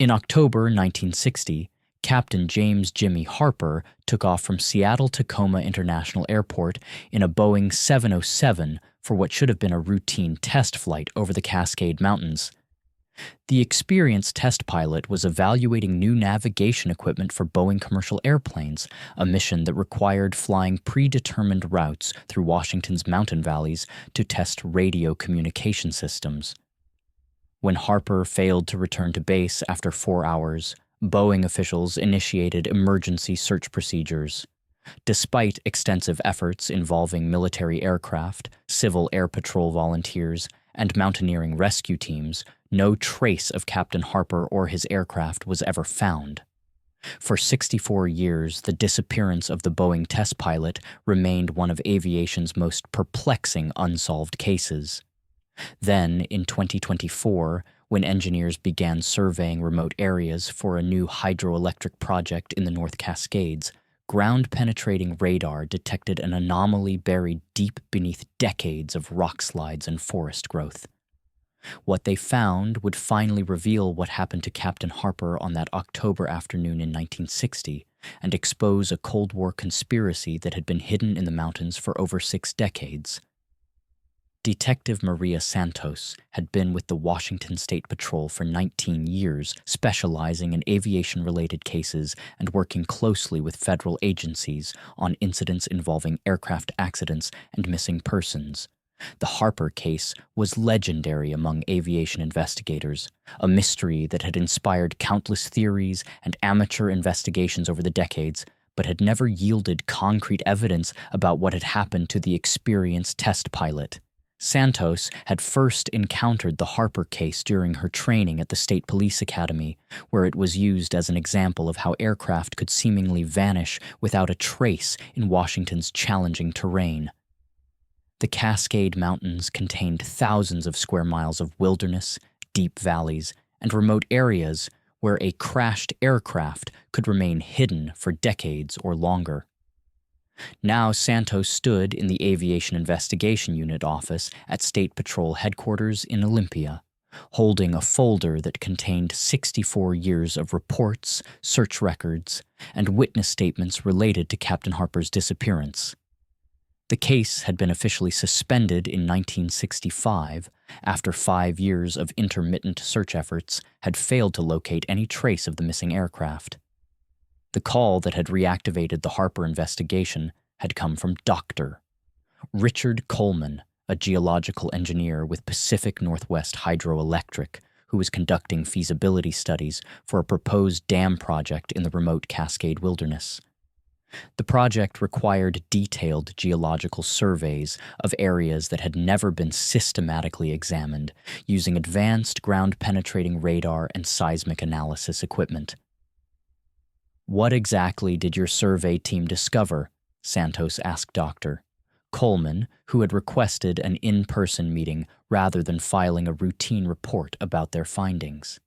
In October 1960, Captain James Jimmy Harper took off from Seattle-Tacoma International Airport in a Boeing 707 for what should have been a routine test flight over the Cascade Mountains. The experienced test pilot was evaluating new navigation equipment for Boeing commercial airplanes, a mission that required flying predetermined routes through Washington's mountain valleys to test radio communication systems. When Harper failed to return to base after 4 hours, Boeing officials initiated emergency search procedures. Despite extensive efforts involving military aircraft, civil air patrol volunteers, and mountaineering rescue teams, no trace of Captain Harper or his aircraft was ever found. For 64 years, the disappearance of the Boeing test pilot remained one of aviation's most perplexing unsolved cases. Then, in 2024, when engineers began surveying remote areas for a new hydroelectric project in the North Cascades, ground-penetrating radar detected an anomaly buried deep beneath decades of rockslides and forest growth. What they found would finally reveal what happened to Captain Harper on that October afternoon in 1960 and expose a Cold War conspiracy that had been hidden in the mountains for over 6 decades. Detective Maria Santos had been with the Washington State Patrol for 19 years, specializing in aviation-related cases and working closely with federal agencies on incidents involving aircraft accidents and missing persons. The Harper case was legendary among aviation investigators, a mystery that had inspired countless theories and amateur investigations over the decades, but had never yielded concrete evidence about what had happened to the experienced test pilot. Santos had first encountered the Harper case during her training at the State Police Academy, where it was used as an example of how aircraft could seemingly vanish without a trace in Washington's challenging terrain. The Cascade Mountains contained thousands of square miles of wilderness, deep valleys, and remote areas where a crashed aircraft could remain hidden for decades or longer. Now Santos stood in the Aviation Investigation Unit office at State Patrol headquarters in Olympia, holding a folder that contained 64 years of reports, search records, and witness statements related to Captain Harper's disappearance. The case had been officially suspended in 1965 after 5 years of intermittent search efforts had failed to locate any trace of the missing aircraft. The call that had reactivated the Harper investigation had come from Dr. Richard Coleman, a geological engineer with Pacific Northwest Hydroelectric, who was conducting feasibility studies for a proposed dam project in the remote Cascade Wilderness. The project required detailed geological surveys of areas that had never been systematically examined using advanced ground-penetrating radar and seismic analysis equipment. "What exactly did your survey team discover?" Santos asked Dr. Coleman, who had requested an in-person meeting rather than filing a routine report about their findings.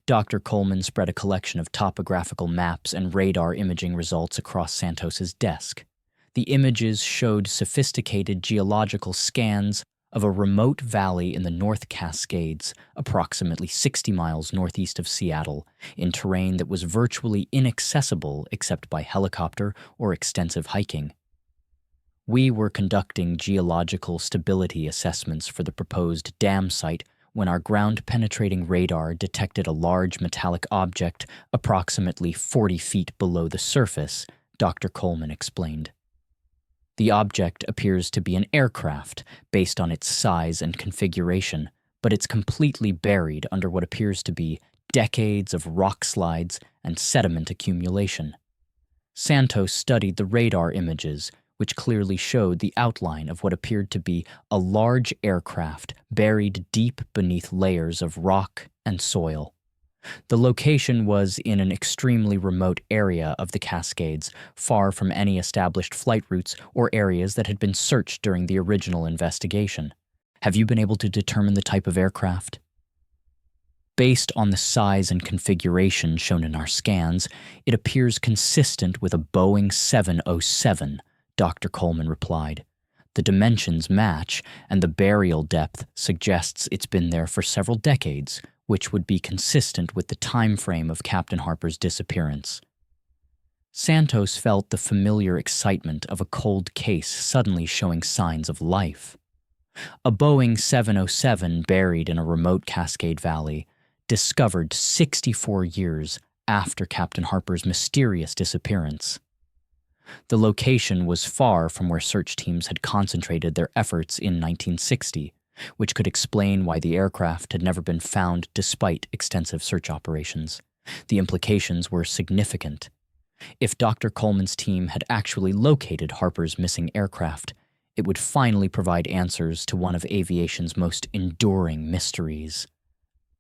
Dr. Coleman spread a collection of topographical maps and radar imaging results across Santos's desk. The images showed sophisticated geological scans of a remote valley in the North Cascades, approximately 60 miles northeast of Seattle, in terrain that was virtually inaccessible except by helicopter or extensive hiking. "We were conducting geological stability assessments for the proposed dam site when our ground-penetrating radar detected a large metallic object approximately 40 feet below the surface," Dr. Coleman explained. "The object appears to be an aircraft based on its size and configuration, but it's completely buried under what appears to be decades of rock slides and sediment accumulation." Santos studied the radar images, which clearly showed the outline of what appeared to be a large aircraft buried deep beneath layers of rock and soil. The location was in an extremely remote area of the Cascades, far from any established flight routes or areas that had been searched during the original investigation. "Have you been able to determine the type of aircraft?" "Based on the size and configuration shown in our scans, it appears consistent with a Boeing 707, Dr. Coleman replied. "The dimensions match, and the burial depth suggests it's been there for several decades, which would be consistent with the time frame of Captain Harper's disappearance. Santos felt the familiar excitement of a cold case suddenly showing signs of life. A Boeing 707 buried in a remote Cascade Valley, discovered 64 years after Captain Harper's mysterious disappearance. The location was far from where search teams had concentrated their efforts in 1960, which could explain why the aircraft had never been found despite extensive search operations. The implications were significant. If Dr. Coleman's team had actually located Harper's missing aircraft, it would finally provide answers to one of aviation's most enduring mysteries.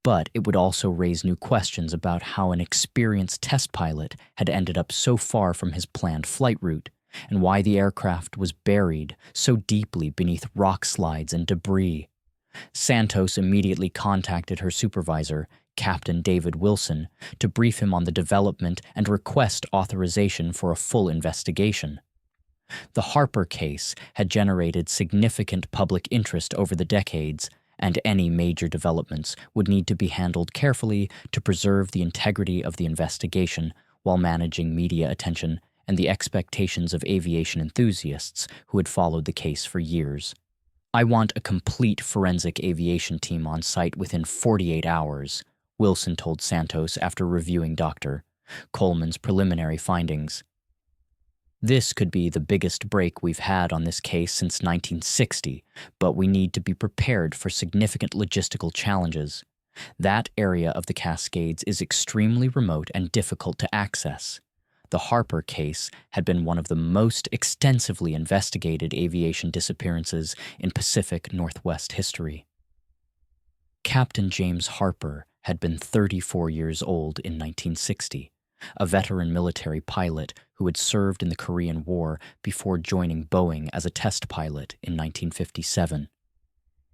But it would also raise new questions about how an experienced test pilot had ended up so far from his planned flight route, and why the aircraft was buried so deeply beneath rock slides and debris. Santos immediately contacted her supervisor, Captain David Wilson, to brief him on the development and request authorization for a full investigation. The Harper case had generated significant public interest over the decades, and any major developments would need to be handled carefully to preserve the integrity of the investigation while managing media attention and the expectations of aviation enthusiasts who had followed the case for years. "I want a complete forensic aviation team on site within 48 hours, Wilson told Santos after reviewing Dr. Coleman's preliminary findings. "This could be the biggest break we've had on this case since 1960, but we need to be prepared for significant logistical challenges. That area of the Cascades is extremely remote and difficult to access. The Harper case had been one of the most extensively investigated aviation disappearances in Pacific Northwest history." Captain James Harper had been 34 years old in 1960. A veteran military pilot who had served in the Korean War before joining Boeing as a test pilot in 1957.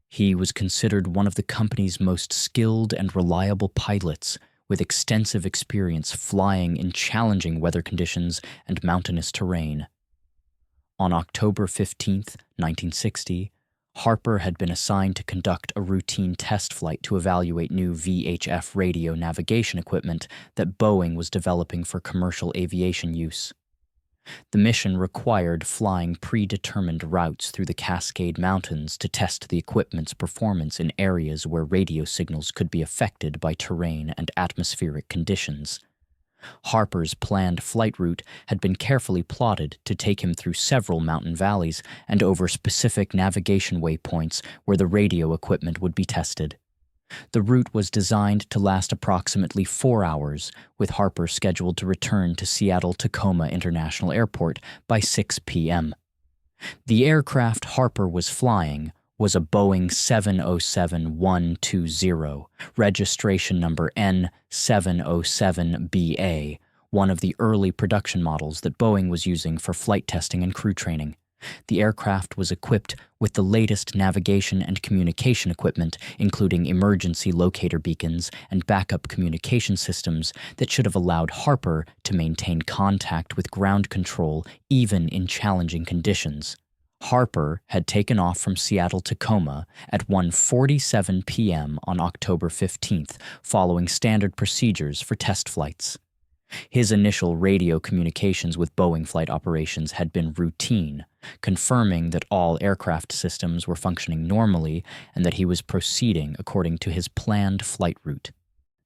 He was considered one of the company's most skilled and reliable pilots, with extensive experience flying in challenging weather conditions and mountainous terrain. On October 15, 1960, Harper had been assigned to conduct a routine test flight to evaluate new VHF radio navigation equipment that Boeing was developing for commercial aviation use. The mission required flying predetermined routes through the Cascade Mountains to test the equipment's performance in areas where radio signals could be affected by terrain and atmospheric conditions. Harper's planned flight route had been carefully plotted to take him through several mountain valleys and over specific navigation waypoints where the radio equipment would be tested. The route was designed to last approximately 4 hours, with Harper scheduled to return to Seattle-Tacoma International Airport by 6 p.m. The aircraft Harper was flying was a Boeing 707-120, registration number N707BA, one of the early production models that Boeing was using for flight testing and crew training. The aircraft was equipped with the latest navigation and communication equipment, including emergency locator beacons and backup communication systems that should have allowed Harper to maintain contact with ground control even in challenging conditions. Harper had taken off from Seattle-Tacoma at 1:47 p.m. on October 15th, following standard procedures for test flights. His initial radio communications with Boeing flight operations had been routine, confirming that all aircraft systems were functioning normally and that he was proceeding according to his planned flight route.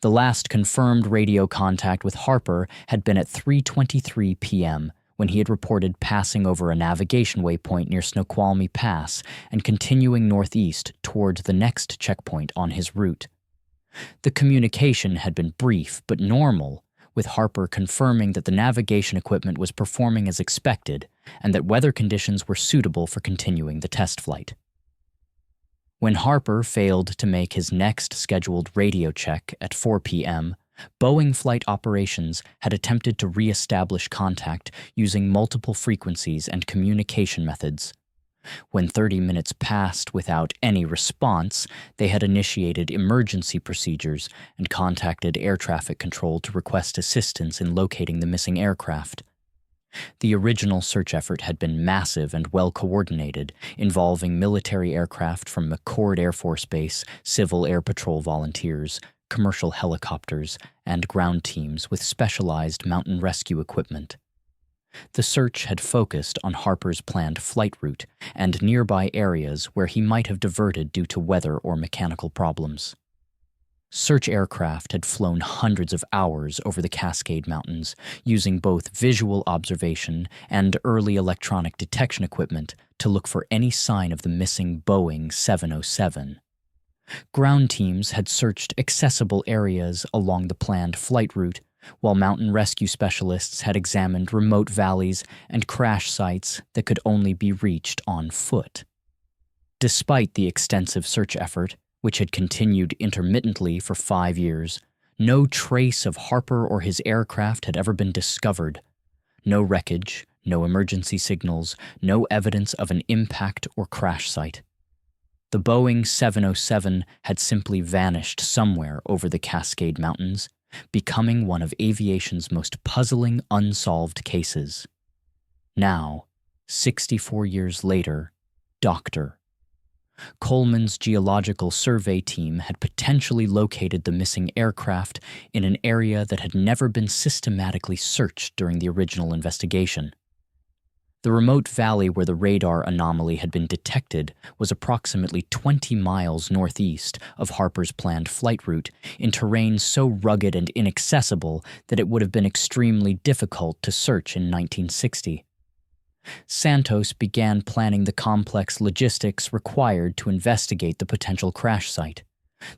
The last confirmed radio contact with Harper had been at 3:23 p.m., when he had reported passing over a navigation waypoint near Snoqualmie Pass and continuing northeast toward the next checkpoint on his route. The communication had been brief but normal, with Harper confirming that the navigation equipment was performing as expected and that weather conditions were suitable for continuing the test flight. When Harper failed to make his next scheduled radio check at 4 p.m., Boeing flight operations had attempted to re-establish contact using multiple frequencies and communication methods. When 30 minutes passed without any response, they had initiated emergency procedures and contacted air traffic control to request assistance in locating the missing aircraft. The original search effort had been massive and well-coordinated, involving military aircraft from McChord Air Force Base, Civil Air Patrol volunteers, commercial helicopters and ground teams with specialized mountain rescue equipment. The search had focused on Harper's planned flight route and nearby areas where he might have diverted due to weather or mechanical problems. Search aircraft had flown hundreds of hours over the Cascade Mountains, using both visual observation and early electronic detection equipment to look for any sign of the missing Boeing 707. Ground teams had searched accessible areas along the planned flight route, while mountain rescue specialists had examined remote valleys and crash sites that could only be reached on foot. Despite the extensive search effort, which had continued intermittently for 5 years, no trace of Harper or his aircraft had ever been discovered. No wreckage, no emergency signals, no evidence of an impact or crash site. The Boeing 707 had simply vanished somewhere over the Cascade Mountains, becoming one of aviation's most puzzling unsolved cases. Now, 64 years later, Dr. Coleman's geological survey team had potentially located the missing aircraft in an area that had never been systematically searched during the original investigation. The remote valley where the radar anomaly had been detected was approximately 20 miles northeast of Harper's planned flight route in terrain so rugged and inaccessible that it would have been extremely difficult to search in 1960. Santos began planning the complex logistics required to investigate the potential crash site.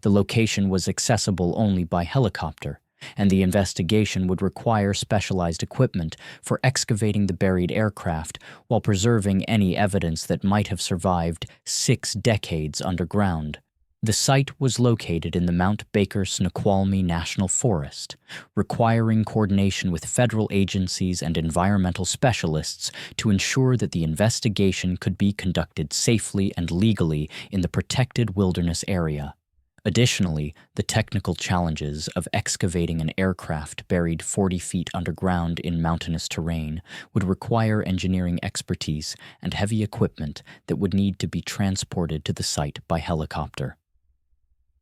The location was accessible only by helicopter, and the investigation would require specialized equipment for excavating the buried aircraft while preserving any evidence that might have survived 6 decades underground. The site was located in the Mount Baker Snoqualmie National Forest, requiring coordination with federal agencies and environmental specialists to ensure that the investigation could be conducted safely and legally in the protected wilderness area. Additionally, the technical challenges of excavating an aircraft buried 40 feet underground in mountainous terrain would require engineering expertise and heavy equipment that would need to be transported to the site by helicopter.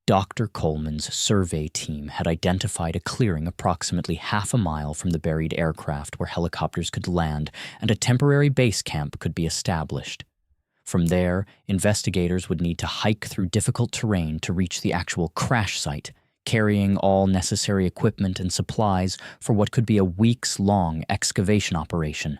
Dr. Coleman's survey team had identified a clearing approximately half a mile from the buried aircraft where helicopters could land and a temporary base camp could be established. From there, investigators would need to hike through difficult terrain to reach the actual crash site, carrying all necessary equipment and supplies for what could be a weeks-long excavation operation.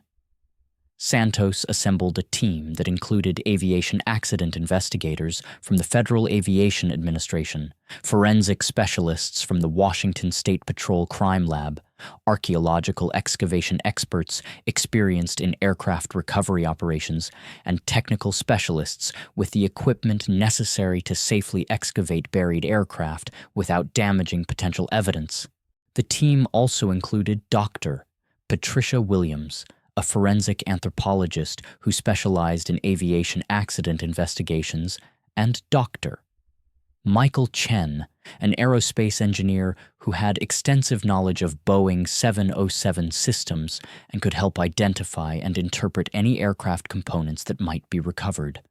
Santos assembled a team that included aviation accident investigators from the Federal Aviation Administration, forensic specialists from the Washington State Patrol Crime Lab, archaeological excavation experts experienced in aircraft recovery operations, and technical specialists with the equipment necessary to safely excavate buried aircraft without damaging potential evidence. The team also included Dr. Patricia Williams, a forensic anthropologist who specialized in aviation accident investigations, and Dr. Michael Chen, an aerospace engineer who had extensive knowledge of Boeing 707 systems and could help identify and interpret any aircraft components that might be recovered.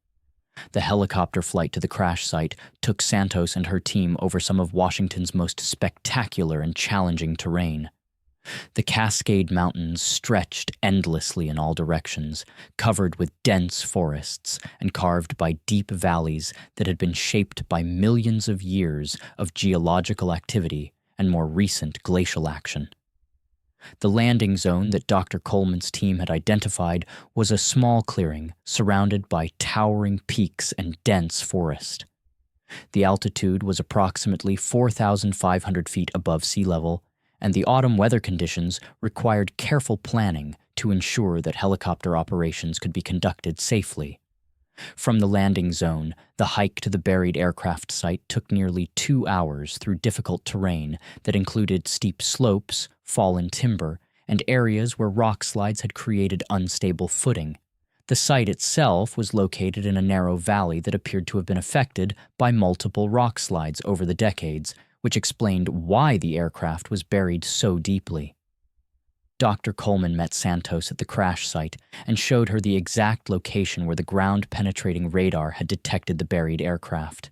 The helicopter flight to the crash site took Santos and her team over some of Washington's most spectacular and challenging terrain. The Cascade Mountains stretched endlessly in all directions, covered with dense forests and carved by deep valleys that had been shaped by millions of years of geological activity and more recent glacial action. The landing zone that Dr. Coleman's team had identified was a small clearing surrounded by towering peaks and dense forest. The altitude was approximately 4,500 feet above sea level, and the autumn weather conditions required careful planning to ensure that helicopter operations could be conducted safely. From the landing zone, the hike to the buried aircraft site took nearly 2 hours through difficult terrain that included steep slopes, fallen timber, and areas where rockslides had created unstable footing. The site itself was located in a narrow valley that appeared to have been affected by multiple rockslides over the decades, which explained why the aircraft was buried so deeply. Dr. Coleman met Santos at the crash site and showed her the exact location where the ground-penetrating radar had detected the buried aircraft.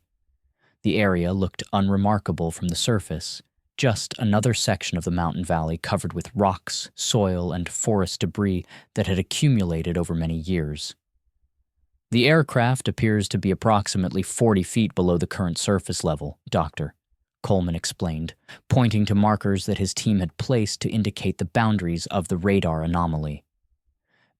The area looked unremarkable from the surface, just another section of the mountain valley covered with rocks, soil, and forest debris that had accumulated over many years. The aircraft appears to be approximately 40 feet below the current surface level, Dr. Coleman explained, pointing to markers that his team had placed to indicate the boundaries of the radar anomaly.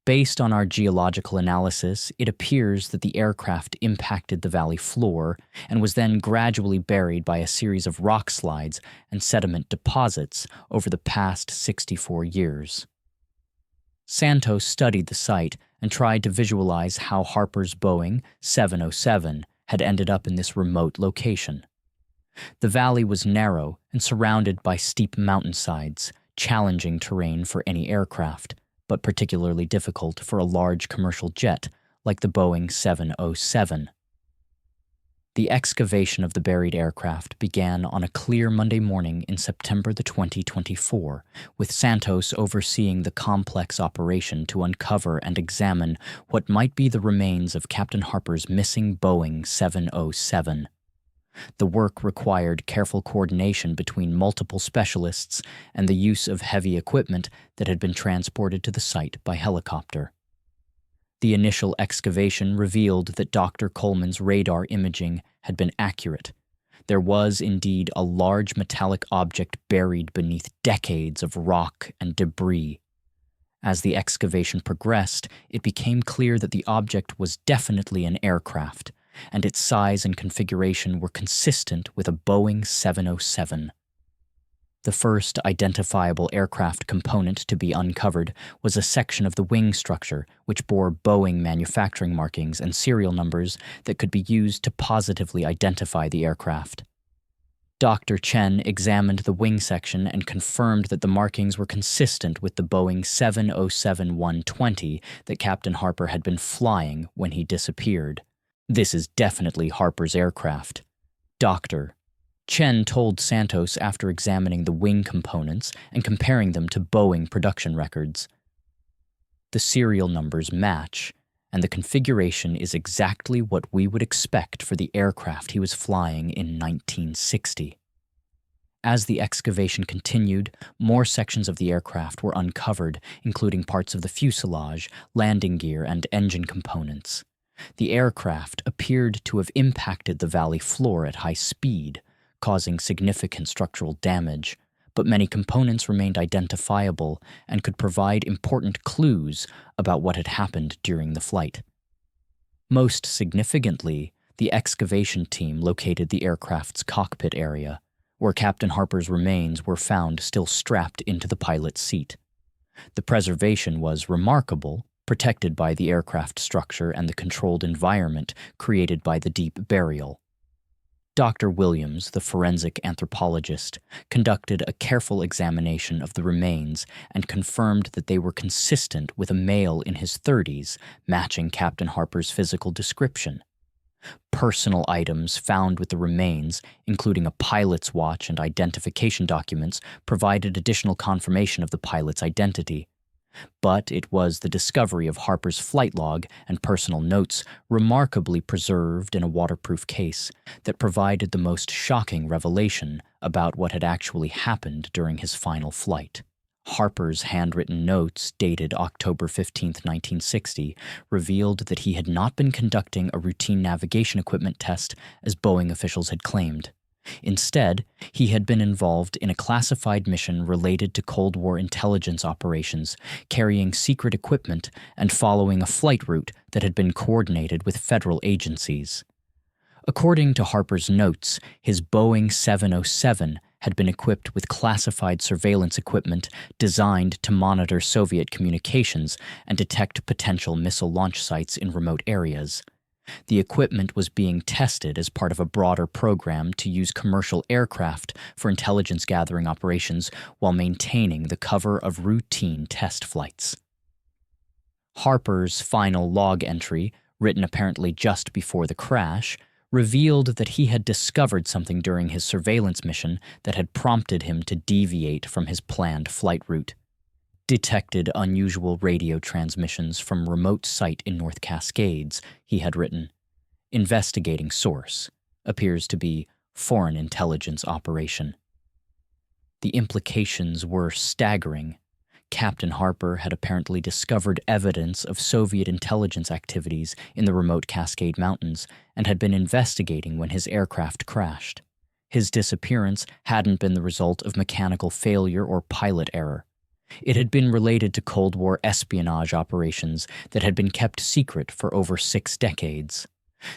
Based on our geological analysis, it appears that the aircraft impacted the valley floor and was then gradually buried by a series of rockslides and sediment deposits over the past 64 years. Santos studied the site and tried to visualize how Harper's Boeing 707 had ended up in this remote location. The valley was narrow and surrounded by steep mountainsides, challenging terrain for any aircraft, but particularly difficult for a large commercial jet like the Boeing 707. The excavation of the buried aircraft began on a clear Monday morning in September 2024, with Santos overseeing the complex operation to uncover and examine what might be the remains of Captain Harper's missing Boeing 707. The work required careful coordination between multiple specialists and the use of heavy equipment that had been transported to the site by helicopter. The initial excavation revealed that Dr. Coleman's radar imaging had been accurate. There was indeed a large metallic object buried beneath decades of rock and debris. As the excavation progressed, it became clear that the object was definitely an aircraft, and its size and configuration were consistent with a Boeing 707. The first identifiable aircraft component to be uncovered was a section of the wing structure which bore Boeing manufacturing markings and serial numbers that could be used to positively identify the aircraft. Dr. Chen examined the wing section and confirmed that the markings were consistent with the Boeing 707-120 that Captain Harper had been flying when he disappeared. "This is definitely Harper's aircraft." Dr. Chen told Santos after examining the wing components and comparing them to Boeing production records. The serial numbers match, and the configuration is exactly what we would expect for the aircraft he was flying in 1960. As the excavation continued, more sections of the aircraft were uncovered, including parts of the fuselage, landing gear, and engine components. The aircraft appeared to have impacted the valley floor at high speed, causing significant structural damage, but many components remained identifiable and could provide important clues about what had happened during the flight. Most significantly, the excavation team located the aircraft's cockpit area, where Captain Harper's remains were found still strapped into the pilot's seat. The preservation was remarkable, protected by the aircraft structure and the controlled environment created by the deep burial. Dr. Williams, the forensic anthropologist, conducted a careful examination of the remains and confirmed that they were consistent with a male in his 30s, matching Captain Harper's physical description. Personal items found with the remains, including a pilot's watch and identification documents, provided additional confirmation of the pilot's identity. But it was the discovery of Harper's flight log and personal notes, remarkably preserved in a waterproof case, that provided the most shocking revelation about what had actually happened during his final flight. Harper's handwritten notes, dated October 15, 1960, revealed that he had not been conducting a routine navigation equipment test as Boeing officials had claimed. Instead, he had been involved in a classified mission related to Cold War intelligence operations, carrying secret equipment and following a flight route that had been coordinated with federal agencies. According to Harper's notes, his Boeing 707 had been equipped with classified surveillance equipment designed to monitor Soviet communications and detect potential missile launch sites in remote areas. The equipment was being tested as part of a broader program to use commercial aircraft for intelligence gathering operations while maintaining the cover of routine test flights. Harper's final log entry, written apparently just before the crash, revealed that he had discovered something during his surveillance mission that had prompted him to deviate from his planned flight route. Detected unusual radio transmissions from remote site in North Cascades, he had written. Investigating source. appears to be foreign intelligence operation. The implications were staggering. Captain Harper had apparently discovered evidence of Soviet intelligence activities in the remote Cascade Mountains and had been investigating when his aircraft crashed. His disappearance hadn't been the result of mechanical failure or pilot error. It had been related to Cold War espionage operations that had been kept secret for over 6 decades.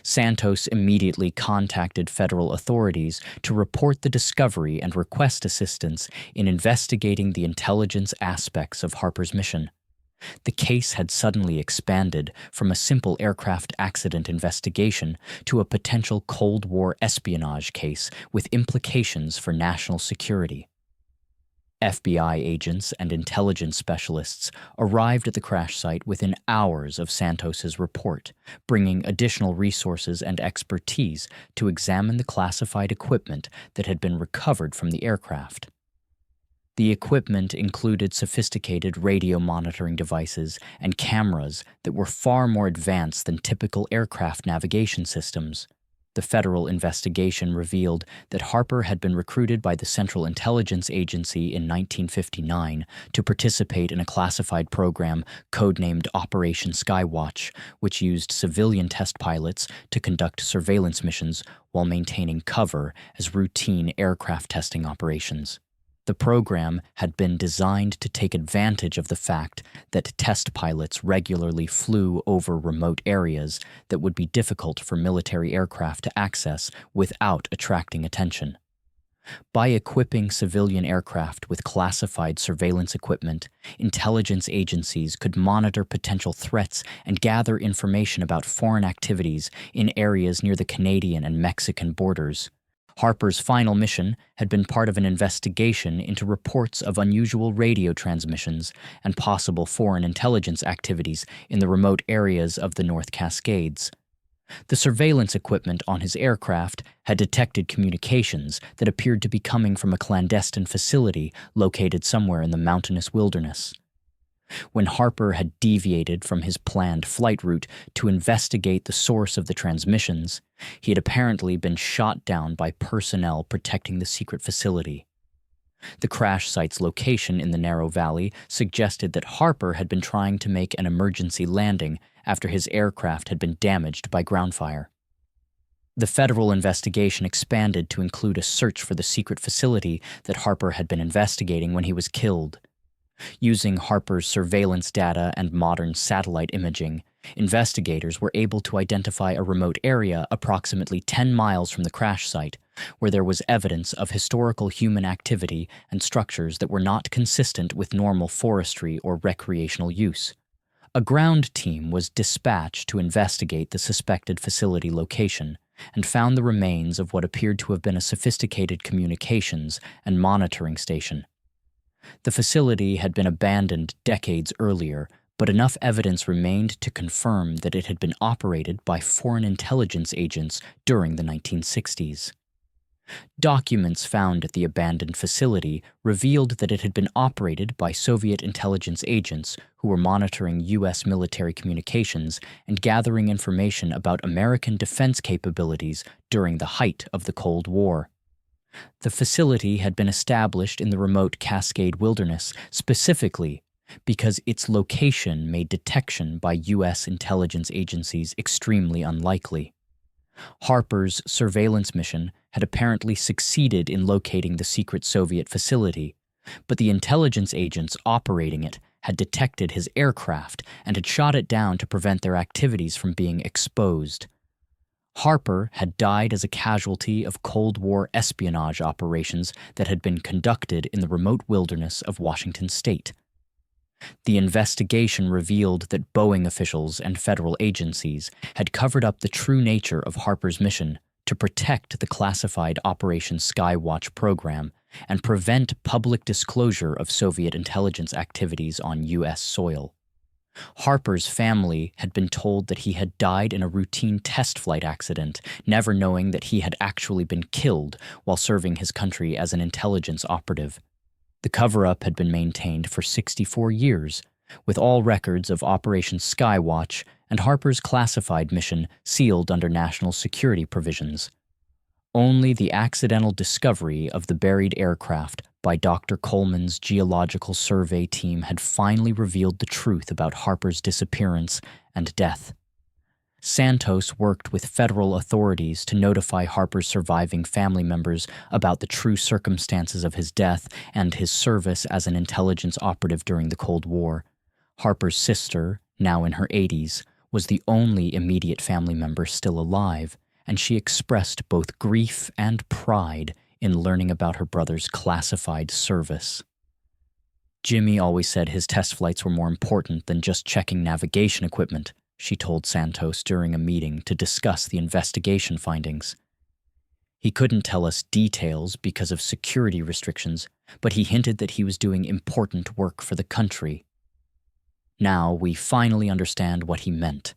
Santos immediately contacted federal authorities to report the discovery and request assistance in investigating the intelligence aspects of Harper's mission. The case had suddenly expanded from a simple aircraft accident investigation to a potential Cold War espionage case with implications for national security. FBI agents and intelligence specialists arrived at the crash site within hours of Santos's report, bringing additional resources and expertise to examine the classified equipment that had been recovered from the aircraft. The equipment included sophisticated radio monitoring devices and cameras that were far more advanced than typical aircraft navigation systems. The federal investigation revealed that Harper had been recruited by the Central Intelligence Agency in 1959 to participate in a classified program codenamed Operation Skywatch, which used civilian test pilots to conduct surveillance missions while maintaining cover as routine aircraft testing operations. The program had been designed to take advantage of the fact that test pilots regularly flew over remote areas that would be difficult for military aircraft to access without attracting attention. By equipping civilian aircraft with classified surveillance equipment, intelligence agencies could monitor potential threats and gather information about foreign activities in areas near the Canadian and Mexican borders. Harper's final mission had been part of an investigation into reports of unusual radio transmissions and possible foreign intelligence activities in the remote areas of the North Cascades. The surveillance equipment on his aircraft had detected communications that appeared to be coming from a clandestine facility located somewhere in the mountainous wilderness. When Harper had deviated from his planned flight route to investigate the source of the transmissions, he had apparently been shot down by personnel protecting the secret facility. The crash site's location in the narrow valley suggested that Harper had been trying to make an emergency landing after his aircraft had been damaged by ground fire. The federal investigation expanded to include a search for the secret facility that Harper had been investigating when he was killed. Using Harper's surveillance data and modern satellite imaging, investigators were able to identify a remote area approximately 10 miles from the crash site, where there was evidence of historical human activity and structures that were not consistent with normal forestry or recreational use. A ground team was dispatched to investigate the suspected facility location and found the remains of what appeared to have been a sophisticated communications and monitoring station. The facility had been abandoned decades earlier, but enough evidence remained to confirm that it had been operated by foreign intelligence agents during the 1960s. Documents found at the abandoned facility revealed that it had been operated by Soviet intelligence agents who were monitoring U.S. military communications and gathering information about American defense capabilities during the height of the Cold War. The facility had been established in the remote Cascade Wilderness specifically because its location made detection by U.S. intelligence agencies extremely unlikely. Harper's surveillance mission had apparently succeeded in locating the secret Soviet facility, but the intelligence agents operating it had detected his aircraft and had shot it down to prevent their activities from being exposed. Harper had died as a casualty of Cold War espionage operations that had been conducted in the remote wilderness of Washington state. The investigation revealed that Boeing officials and federal agencies had covered up the true nature of Harper's mission to protect the classified Operation Skywatch program and prevent public disclosure of Soviet intelligence activities on U.S. soil. Harper's family had been told that he had died in a routine test flight accident, never knowing that he had actually been killed while serving his country as an intelligence operative. The cover-up had been maintained for 64 years, with all records of Operation Skywatch and Harper's classified mission sealed under national security provisions. Only the accidental discovery of the buried aircraft by Dr. Coleman's geological survey team had finally revealed the truth about Harper's disappearance and death. Santos worked with federal authorities to notify Harper's surviving family members about the true circumstances of his death and his service as an intelligence operative during the Cold War. Harper's sister, now in her 80s, was the only immediate family member still alive, and she expressed both grief and pride in learning about her brother's classified service. Jimmy always said his test flights were more important than just checking navigation equipment, she told Santos during a meeting to discuss the investigation findings. He couldn't tell us details because of security restrictions, but he hinted that he was doing important work for the country. Now we finally understand what he meant.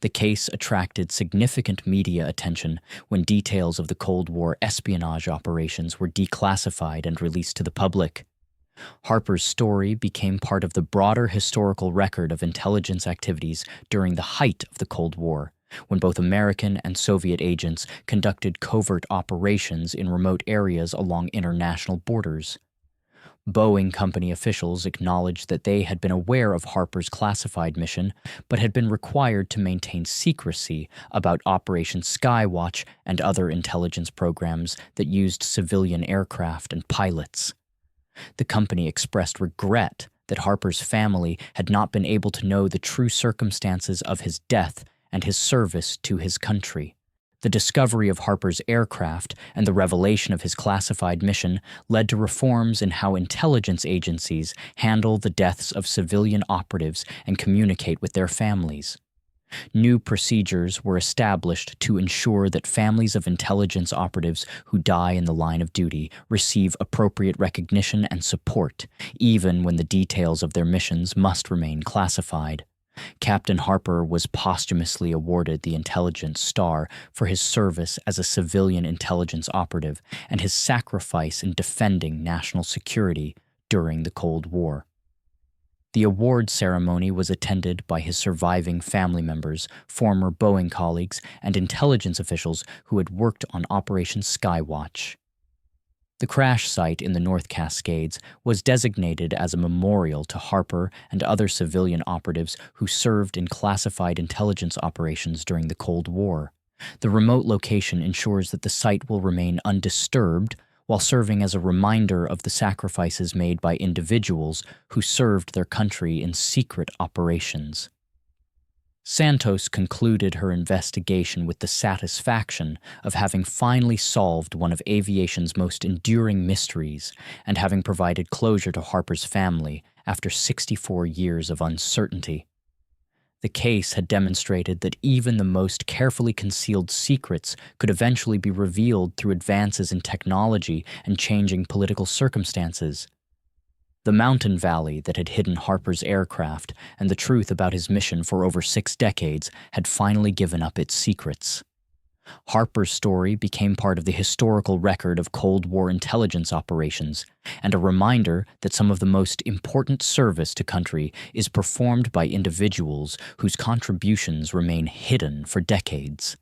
The case attracted significant media attention when details of the Cold War espionage operations were declassified and released to the public. Harper's story became part of the broader historical record of intelligence activities during the height of the Cold War, when both American and Soviet agents conducted covert operations in remote areas along international borders. Boeing company officials acknowledged that they had been aware of Harper's classified mission, but had been required to maintain secrecy about Operation Skywatch and other intelligence programs that used civilian aircraft and pilots. The company expressed regret that Harper's family had not been able to know the true circumstances of his death and his service to his country. The discovery of Harper's aircraft and the revelation of his classified mission led to reforms in how intelligence agencies handle the deaths of civilian operatives and communicate with their families. New procedures were established to ensure that families of intelligence operatives who die in the line of duty receive appropriate recognition and support, even when the details of their missions must remain classified. Captain Harper was posthumously awarded the Intelligence Star for his service as a civilian intelligence operative and his sacrifice in defending national security during the Cold War. The award ceremony was attended by his surviving family members, former Boeing colleagues, and intelligence officials who had worked on Operation Skywatch. The crash site in the North Cascades was designated as a memorial to Harper and other civilian operatives who served in classified intelligence operations during the Cold War. The remote location ensures that the site will remain undisturbed while serving as a reminder of the sacrifices made by individuals who served their country in secret operations. Santos concluded her investigation with the satisfaction of having finally solved one of aviation's most enduring mysteries and having provided closure to Harper's family after 64 years of uncertainty. The case had demonstrated that even the most carefully concealed secrets could eventually be revealed through advances in technology and changing political circumstances. The mountain valley that had hidden Harper's aircraft and the truth about his mission for over 6 decades had finally given up its secrets. Harper's story became part of the historical record of Cold War intelligence operations, and a reminder that some of the most important service to country is performed by individuals whose contributions remain hidden for decades.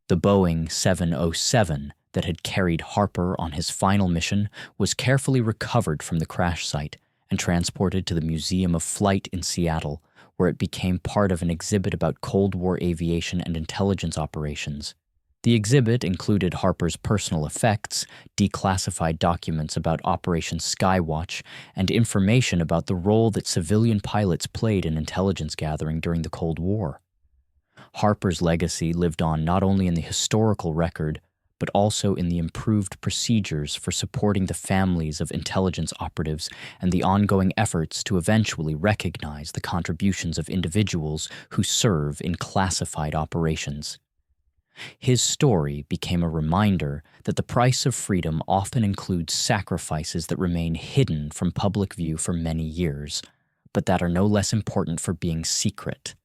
The Boeing 707 that had carried Harper on his final mission was carefully recovered from the crash site and transported to the Museum of Flight in Seattle, where it became part of an exhibit about Cold War aviation and intelligence operations. The exhibit included Harper's personal effects, declassified documents about Operation Skywatch, and information about the role that civilian pilots played in intelligence gathering during the Cold War. Harper's legacy lived on not only in the historical record, but also in the improved procedures for supporting the families of intelligence operatives and the ongoing efforts to eventually recognize the contributions of individuals who serve in classified operations. His story became a reminder that the price of freedom often includes sacrifices that remain hidden from public view for many years, but that are no less important for being secret.